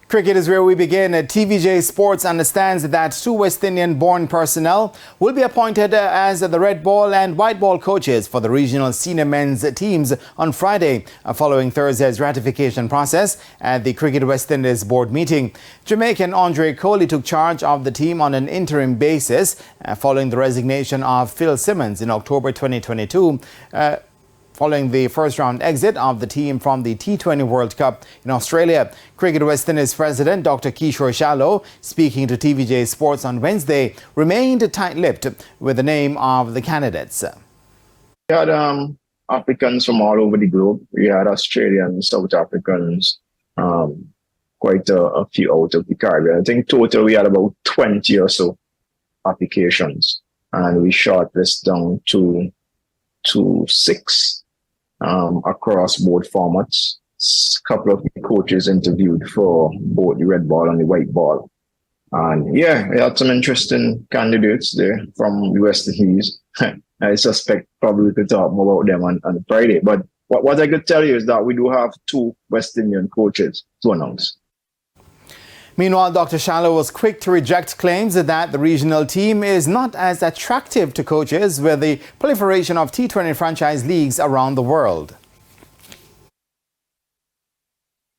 Cricket is where we begin. TVJ Sports understands that two West Indian-born personnel will be appointed as the red ball and white ball coaches for the regional senior men's teams on Friday, following Thursday's ratification process at the Cricket West Indies board meeting. Jamaican Andre Kohli took charge of the team on an interim basis following the resignation of Phil Simmons in October 2022. Following the first-round exit of the team from the T20 World Cup in Australia. Cricket West Indies President Dr. Kishore Shallow, speaking to TVJ Sports on Wednesday, remained tight-lipped with the name of the candidates. We had applicants from all over the globe. We had Australians, South Africans, quite a few out of the Caribbean. I think total we had about 20 or so applications, and we shortlisted down to 6. Across both formats. A couple of the coaches interviewed for both the red ball and the white ball. And yeah, we had some interesting candidates there from the West Indies. I suspect probably we could talk more about them on Friday. But what I could tell you is that we do have 2 West Indian coaches to announce. Meanwhile, Dr. Shallow was quick to reject claims that the regional team is not as attractive to coaches with the proliferation of T20 franchise leagues around the world.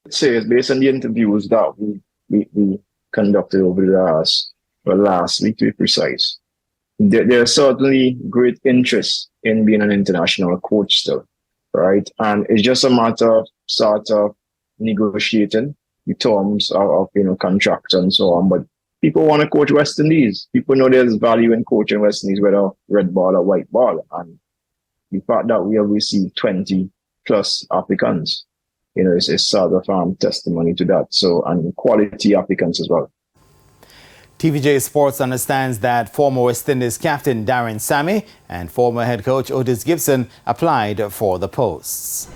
I'd say it's based on the interviews that we conducted over the last week, to be precise. There's certainly great interest in being an international coach still, right? And it's just a matter of sort of negotiating the terms of contracts and so on. But people want to coach West Indies. People know there's value in coaching West Indies, whether red ball or white ball. And the fact that we have received 20 plus applicants, is sort of testimony to that. So, and quality applicants as well. TVJ Sports understands that former West Indies captain Darren Sammy and former head coach Otis Gibson applied for the posts.